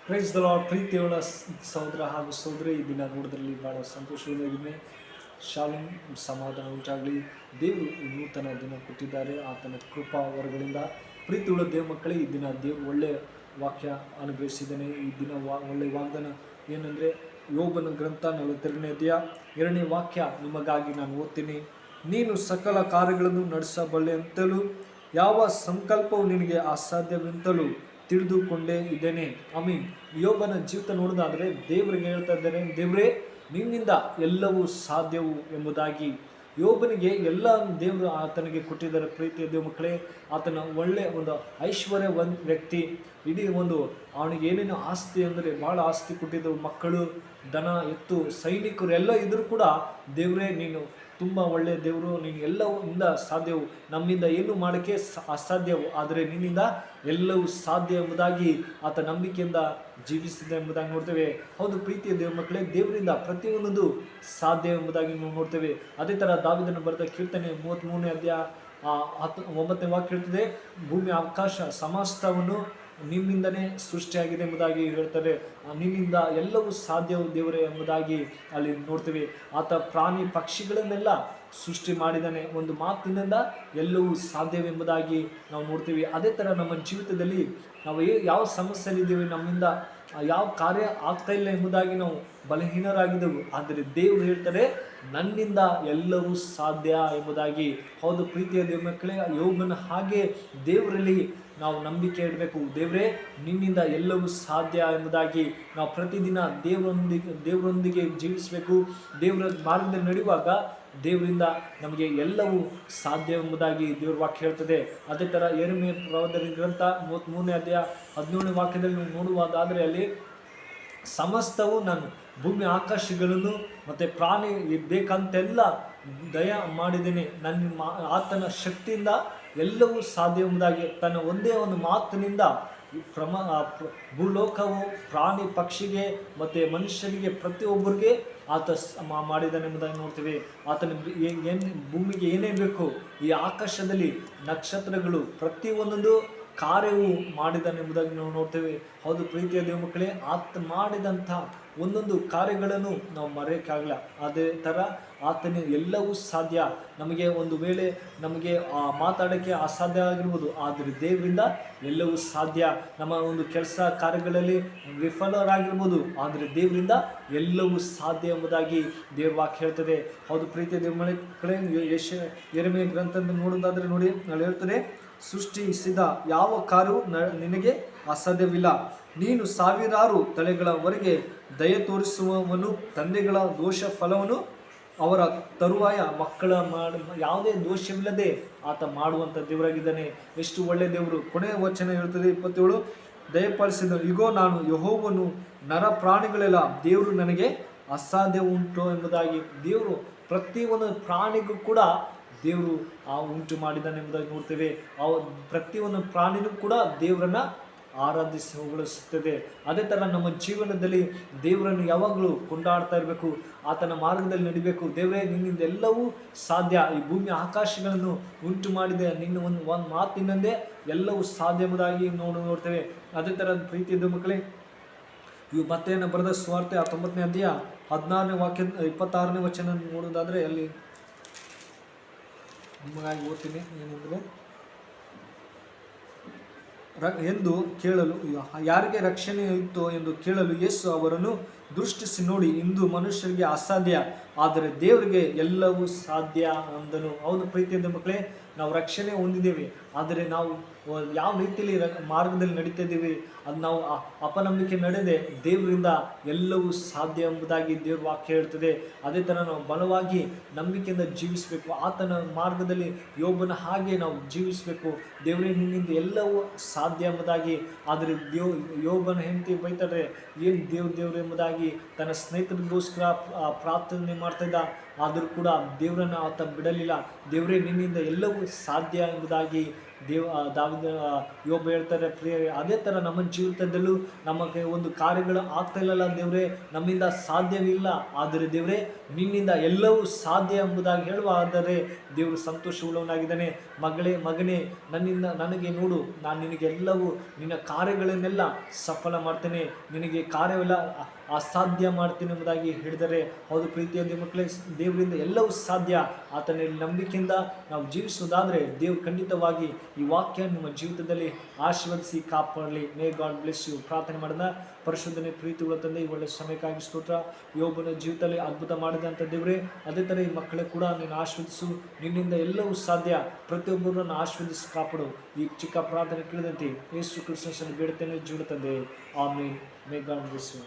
Praise the lord. ಪ್ರೀತಿಯುಳ್ಳ ಸಹೋದರ ಹಾಗೂ ಸಹೋದರಿ, ಈ ದಿನ ನೋಡೋದ್ರಲ್ಲಿ ಭಾಳ ಸಂತೋಷವಾಗಿದ್ದೀನಿ. ಶಾಲೋಮ್, ಸಮಾಧಾನ ಉಂಟಾಗಲಿ. ದೇವರು ನೂತನ ದಿನ ಕೊಟ್ಟಿದ್ದಾರೆ ಆತನ ಕೃಪಾ ವರಗಳಿಂದ. ಪ್ರೀತಿಯುಳ್ಳ ದೇವ ಮಕ್ಕಳೇ, ಈ ದಿನ ದೇವರು ಒಳ್ಳೆಯ ವಾಕ್ಯ ಅನುಗ್ರಹಿಸಿದ್ದಾನೆ. ಈ ದಿನ ಒಳ್ಳೆಯ ವಾಗ್ದಾನ ಏನಂದರೆ, ಯೋಬನ ಗ್ರಂಥ 42ನೇ ಅಧ್ಯಾಯ 2ನೇ ವಾಕ್ಯ ನಿಮಗಾಗಿ ನಾನು ಓದ್ತೀನಿ. ನೀನು ಸಕಲ ಕಾರ್ಯಗಳನ್ನು ನಡೆಸಬಲ್ಲೆ ಅಂತಲೂ ಯಾವ ಸಂಕಲ್ಪವು ನಿನಗೆ ಅಸಾಧ್ಯವೆಂತಲೂ ತಿಳಿದುಕೊಂಡೇ ಇದ್ದೇನೆ. ಆಮೀನ್. ಯೋಬನ ಜೀವಿತ ನೋಡೋದಾದರೆ ದೇವರಿಗೆ ಹೇಳ್ತಾ ಇದ್ದಾರೆ, ದೇವರೇ ನಿನ್ನಿಂದ ಎಲ್ಲವೂ ಸಾಧ್ಯವು ಎಂಬುದಾಗಿ. ಯೋಬನಿಗೆ ಎಲ್ಲ ದೇವರು ಆತನಿಗೆ ಕೊಟ್ಟಿದ್ದಾರೆ. ಪ್ರೀತಿಯ ದೇವ ಮಕ್ಕಳೇ, ಆತನ ಒಳ್ಳೆಯ ಒಂದು ಐಶ್ವರ್ಯವಂತ ವ್ಯಕ್ತಿ. ಇಡೀ ಅವನಿಗೆ ಏನೇನು ಆಸ್ತಿ ಅಂದರೆ ಭಾಳ ಆಸ್ತಿ ಕೊಟ್ಟಿದ್ದವು. ಮಕ್ಕಳು, ದನ, ಎತ್ತು, ಸೈನಿಕರು ಎಲ್ಲ ಇದ್ದರೂ ಕೂಡ ದೇವರೇ ನೀನು ತುಂಬ ಒಳ್ಳೆಯ ದೇವರು, ನೀನು ಎಲ್ಲವಿಂದ ಸಾಧ್ಯವು, ನಮ್ಮಿಂದ ಏನು ಮಾಡೋಕ್ಕೆ ಅಸಾಧ್ಯವು, ಆದರೆ ನಿನ್ನಿಂದ ಎಲ್ಲವೂ ಸಾಧ್ಯ ಎಂಬುದಾಗಿ ಆತ ನಂಬಿಕೆಯಿಂದ ಜೀವಿಸಿದೆ ಎಂಬುದಾಗಿ ನೋಡ್ತೇವೆ. ಹೌದು ಪ್ರೀತಿಯ ದೇವ ಮಕ್ಕಳೇ, ದೇವರಿಂದ ಪ್ರತಿಯೊಂದು ಸಾಧ್ಯ ಎಂಬುದಾಗಿ ನಾವು ನೋಡ್ತೇವೆ. ಅದೇ ಥರ ದಾವೀದನು ಬರೆದ ಕೀರ್ತನೆ 33ನೇ ಅಧ್ಯಾಯ 9ನೇ ವಾಕ್ಯ ಹೇಳ್ತದೆ, ಭೂಮಿ ಆಕಾಶ ಸಮಸ್ತವನ್ನು ನಿಮ್ಮಿಂದನೇ ಸೃಷ್ಟಿಯಾಗಿದೆ ಎಂಬುದಾಗಿ ಹೇಳ್ತಾರೆ. ನಿನ್ನಿಂದ ಎಲ್ಲವೂ ಸಾಧ್ಯವು ದೇವರೇ ಎಂಬುದಾಗಿ ಅಲ್ಲಿ ನೋಡ್ತೇವೆ. ಆತ ಪ್ರಾಣಿ ಪಕ್ಷಿಗಳನ್ನೆಲ್ಲ ಸೃಷ್ಟಿ ಮಾಡಿದ್ದಾನೆ. ಒಂದು ಮಾತಿನಿಂದ ಎಲ್ಲವೂ ಸಾಧ್ಯವೆಂಬುದಾಗಿ ನಾವು ನೋಡ್ತೀವಿ. ಅದೇ ಥರ ನಮ್ಮ ಜೀವಿತದಲ್ಲಿ ನಾವು ಯಾವ ಸಮಸ್ಯೆಯಲ್ಲಿದ್ದೇವೆ, ನಮ್ಮಿಂದ ಯಾವ ಕಾರ್ಯ ಆಗ್ತಾ ಇಲ್ಲ ಎಂಬುದಾಗಿ ನಾವು ಬಲಹೀನರಾಗಿದ್ದೆವು, ಆದರೆ ದೇವರು ಹೇಳ್ತಾರೆ ನನ್ನಿಂದ ಎಲ್ಲವೂ ಸಾಧ್ಯ ಎಂಬುದಾಗಿ. ಹೌದು ಪ್ರೀತಿಯ ದೇವ ಮಕ್ಕಳೇ, ಯೋಬನ ಹಾಗೆ ದೇವರಲ್ಲಿ ನಾವು ನಂಬಿಕೆ ಇಡಬೇಕು. ದೇವರೇ ನಿನ್ನಿಂದ ಎಲ್ಲವೂ ಸಾಧ್ಯ ಎಂಬುದಾಗಿ ನಾವು ಪ್ರತಿದಿನ ದೇವರೊಂದಿಗೆ ಜೀವಿಸಬೇಕು. ದೇವರ ಮಾರ್ಗದಲ್ಲಿ ನಡೆಯುವಾಗ ದೇವರಿಂದ ನಮಗೆ ಎಲ್ಲವೂ ಸಾಧ್ಯ ಎಂಬುದಾಗಿ ದೇವರ ವಾಕ್ಯ ಹೇಳ್ತದೆ. ಅದೇ ಥರ ಯೆರೆಮೀಯ ಪ್ರವಾದನ ಗ್ರಂಥ 33ನೇ ಅಧ್ಯಾಯ 17ನೇ ವಾಕ್ಯದಲ್ಲಿ ನಾವು ನೋಡುವುದಾದರೆ ಅಲ್ಲಿ ಸಮಸ್ತವು ನಾನು ಭೂಮಿ ಆಕಾಶಗಳನ್ನು ಮತ್ತು ಪ್ರಾಣಿ ಬೇಕಂತೆಲ್ಲ ದಯ ಮಾಡಿದ್ದೇನೆ. ಆತನ ಶಕ್ತಿಯಿಂದ ಎಲ್ಲವೂ ಸಾಧ್ಯ ಎಂಬುದಾಗಿ ತನ್ನ ಒಂದೇ ಒಂದು ಮಾತಿನಿಂದ ಭೂಲೋಕವು ಪ್ರಾಣಿ ಪಕ್ಷಿಗೆ ಮತ್ತು ಮನುಷ್ಯನಿಗೆ ಪ್ರತಿಯೊಬ್ಬರಿಗೆ ಆತ ಮಾಡಿದ್ದಾನೆ ಎಂಬುದಾಗಿ ನೋಡ್ತೀವಿ. ಆತನ ಭೂಮಿಗೆ ಏನೇನು ಬೇಕು, ಈ ಆಕಾಶದಲ್ಲಿ ನಕ್ಷತ್ರಗಳು ಪ್ರತಿಯೊಂದೊಂದು ಕಾರ್ಯವು ಮಾಡಿದ್ದಾನೆ ಎಂಬುದಾಗಿ ನಾವು ನೋಡ್ತೇವೆ. ಹೌದು ಪ್ರೀತಿಯ ದೇವ ಮಕ್ಕಳೇ, ಆತ ಮಾಡಿದಂಥ ಒಂದೊಂದು ಕಾರ್ಯಗಳನ್ನು ನಾವು ಮರೆಯೋಕ್ಕಾಗಲ್ಲ. ಅದೇ ಥರ ಆತನ ಎಲ್ಲವೂ ಸಾಧ್ಯ. ನಮಗೆ ಒಂದು ವೇಳೆ ನಮಗೆ ಮಾತಾಡೋಕ್ಕೆ ಅಸಾಧ್ಯ ಆಗಿರ್ಬೋದು, ಆದರೆ ದೇವರಿಂದ ಎಲ್ಲವೂ ಸಾಧ್ಯ. ನಮ್ಮ ಒಂದು ಕೆಲಸ ಕಾರ್ಯಗಳಲ್ಲಿ ವಿಫಲರಾಗಿರ್ಬೋದು, ಆದರೆ ದೇವರಿಂದ ಎಲ್ಲವೂ ಸಾಧ್ಯ ಎಂಬುದಾಗಿ ದೇವ್ರ ವಾಕ್ಯ ಹೇಳ್ತದೆ. ಹೌದು ಪ್ರೀತಿಯ ದೇವ ಮಕ್ಕಳೇ, ಯೆರೆಮೀಯ ಗ್ರಂಥದಿಂದ ನೋಡೋದಾದರೆ ನೋಡಿ, ಅಲ್ಲಿ ಹೇಳ್ತದೆ, ಸೃಷ್ಟಿಸಿದ ಯಾವ ಕಾರ್ಯವೂ ನಿನಗೆ ಅಸಾಧ್ಯವಿಲ್ಲ. ನೀನು ಸಾವಿರಾರು ತಲೆಗಳವರೆಗೆ ದಯ ತೋರಿಸುವವನು, ತಂದೆಗಳ ದೋಷ ಫಲವನ್ನು ಅವರ ತರುವಾಯ ಮಕ್ಕಳ ಯಾವುದೇ ದೋಷವಿಲ್ಲದೆ ಆತ ಮಾಡುವಂಥ ದೇವರಾಗಿದ್ದಾನೆ. ಎಷ್ಟು ಒಳ್ಳೆಯ ದೇವರು. ಕೊನೆಯ ವಚನ ಹೇಳ್ತದೆ 27, ದಯಪಾಲಿಸಿದ ಇಗೋ ನಾನು ಯೆಹೋವನು, ನರ ಪ್ರಾಣಿಗಳೆಲ್ಲ ದೇವರು ನನಗೆ ಅಸಾಧ್ಯ ಉಂಟು ಎಂಬುದಾಗಿ. ದೇವರು ಪ್ರತಿಯೊಂದು ಪ್ರಾಣಿಗೂ ಕೂಡ ದೇವರು ಉಂಟು ಮಾಡಿದ್ದಾನೆ ಎಂಬುದಾಗಿ ನೋಡ್ತೇವೆ. ಪ್ರತಿಯೊಂದು ಪ್ರಾಣಿನೂ ಕೂಡ ದೇವರನ್ನು ಆರಾಧಿಸಿ ಹೊಗಳಿಸುತ್ತದೆ. ಅದೇ ಥರ ನಮ್ಮ ಜೀವನದಲ್ಲಿ ದೇವರನ್ನು ಯಾವಾಗಲೂ ಕೊಂಡಾಡ್ತಾ ಇರಬೇಕು, ಆತನ ಮಾರ್ಗದಲ್ಲಿ ನಡಿಬೇಕು. ದೇವರೇ ನಿನ್ನಿಂದ ಎಲ್ಲವೂ ಸಾಧ್ಯ, ಈ ಭೂಮಿ ಆಕಾಶಗಳನ್ನು ಉಂಟು ಮಾಡಿದೆ, ನಿನ್ನ ಒಂದು ಮಾತಿನಂದೇ ಎಲ್ಲವೂ ಸಾಧ್ಯ ಎಂಬುದಾಗಿ ನೋಡ್ತೇವೆ. ಅದೇ ಥರ ಪ್ರೀತಿಯ ಮಕ್ಕಳೇ, ಇವು ಮತ್ತೇನ ಬರೆದ ಸುವಾರ್ತೆ 19ನೇ ಅಧ್ಯಾಯ 16ನೇ ವಾಕ್ಯ 26ನೇ ವಚನ ನೋಡೋದಾದರೆ ಅಲ್ಲಿ ನಿಮಗಾಗಿ ಓದ್ತೀನಿ. ಏನಂದರೆ, ಎಂದು ಕೇಳಲು, ಯಾರಿಗೆ ರಕ್ಷಣೆ ಇತ್ತೋ ಎಂದು ಕೇಳಲು ಯೇಸು ಅವರನ್ನು ದೃಷ್ಟಿಸಿ ನೋಡಿ, ಇಂದು ಮನುಷ್ಯರಿಗೆ ಅಸಾಧ್ಯ, ಆದರೆ ದೇವರಿಗೆ ಎಲ್ಲವೂ ಸಾಧ್ಯ ಅಂದನು. ಹೌದು ಪ್ರೀತಿಯ ಮಕ್ಕಳೇ, ನಾವು ರಕ್ಷಣೆ ಹೊಂದಿದ್ದೇವೆ, ಆದರೆ ನಾವು ಯಾವ ರೀತಿಯಲ್ಲಿ ಮಾರ್ಗದಲ್ಲಿ ನಡೀತಾ ಇದ್ದೀವಿ, ಅದು ನಾವು ಅಪನಂಬಿಕೆ ನಡೆದೇ ದೇವರಿಂದ ಎಲ್ಲವೂ ಸಾಧ್ಯ ಎಂಬುದಾಗಿ ದೇವ್ರ ವಾಕ್ಯ ಹೇಳ್ತದೆ. ಅದೇ ಥರ ನಾವು ಬಲವಾಗಿ ನಂಬಿಕೆಯಿಂದ ಜೀವಿಸಬೇಕು. ಆತನ ಮಾರ್ಗದಲ್ಲಿ ಯೋಬನ ಹಾಗೆ ನಾವು ಜೀವಿಸಬೇಕು. ದೇವರೇ ನಿನ್ನಿಂದ ಎಲ್ಲವೂ ಸಾಧ್ಯ ಎಂಬುದಾಗಿ. ಆದರೆ ಯೋಬನ ಹೆಂಡತಿ ಬೈತಾರೆ, ಏನು ದೇವ್ರು ಎಂಬುದಾಗಿ ತನ್ನ ಸ್ನೇಹಿತರಿಗೋಸ್ಕರ ಪ್ರಾರ್ಥನೆ ಮಾಡ್ತಾಯಿದ್ದ, ಆದರೂ ಕೂಡ ದೇವರನ್ನು ಆತ ಬಿಡಲಿಲ್ಲ. ದೇವರೇ ನಿನ್ನಿಂದ ಎಲ್ಲವೂ ಸಾಧ್ಯ ಎಂಬುದಾಗಿ ಯೋಬ ಹೇಳ್ತಾರೆ ಪ್ರಿಯರೇ, ಅದೇ ಥರ ನಮ್ಮ ಜೀವಿತದಲ್ಲೂ ನಮಗೆ ಒಂದು ಕಾರ್ಯಗಳು ಆಗ್ತಾ ಇಲ್ಲಲ್ಲ ದೇವರೇ, ನಮ್ಮಿಂದ ಸಾಧ್ಯವಿಲ್ಲ, ಆದರೆ ದೇವರೇ ನಿನ್ನಿಂದ ಎಲ್ಲವೂ ಸಾಧ್ಯ ಎಂಬುದಾಗಿ ಹೇಳುವ ಆದರೆ ದೇವರು ಸಂತೋಷವುಳ್ಳವನಾಗಿದ್ದಾನೆ. ಮಗನೇ ನನಗೆ ನೋಡು, ನಾನು ನಿನಗೆ ಎಲ್ಲವೂ ನಿನ್ನ ಕಾರ್ಯಗಳನ್ನೆಲ್ಲ ಸಫಲ ಮಾಡ್ತೇನೆ, ನಿನಗೆ ಕಾರ್ಯವೆಲ್ಲ ಅಸಾಧ್ಯ ಮಾಡ್ತೀನಿ ಎಂಬುದಾಗಿ ಹೇಳಿದರೆ ಹೌದು ಪ್ರೀತಿಯ ಮಕ್ಕಳೇ, ದೇವರಿಂದ ಎಲ್ಲವೂ ಸಾಧ್ಯ. ಆತನಲ್ಲಿ ನಂಬಿಕೆಯಿಂದ ನಾವು ಜೀವಿಸುವುದಾದರೆ ದೇವರು ಖಂಡಿತವಾಗಿ ಈ ವಾಕ್ಯ ನಿಮ್ಮ ಜೀವಿತದಲ್ಲಿ ಆಶೀರ್ವದಿಸಿ ಕಾಪಾಡಲಿ. May God bless you. ಪ್ರಾರ್ಥನೆ ಮಾಡಿದ ಪರಿಶುದ್ಧನೆ ಪ್ರೀತಿಗಳ ತಂದೆ, ಈ ಒಳ್ಳೆ ಸಮಯಕ್ಕಾಗಿ ಸ್ತೋತ್ರ. ಯೋಬನ ಜೀವಿತದಲ್ಲಿ ಅದ್ಭುತ ಮಾಡಿದಂಥ ದೇವರೇ, ಅದೇ ಥರ ಈ ಮಕ್ಕಳಿಗೆ ಕೂಡ ನೀನು ಆಶೀರ್ವದಿಸು. ನಿನ್ನಿಂದ ಎಲ್ಲವೂ ಸಾಧ್ಯ. ಪ್ರತಿಯೊಬ್ಬರನ್ನು ಆಶೀರ್ವದಿಸಿ ಕಾಪಾಡು. ಈ ಚಿಕ್ಕ ಪ್ರಾರ್ಥನೆ ಕೇಳಿದಂತೆ ಯೇಸು ಕ್ರಿಸ್ತನಲ್ಲಿ ಬೇಡುತ್ತೇನೆ ಜೀವ ತಂದೆ. ಆಮೇನ್. May God bless you.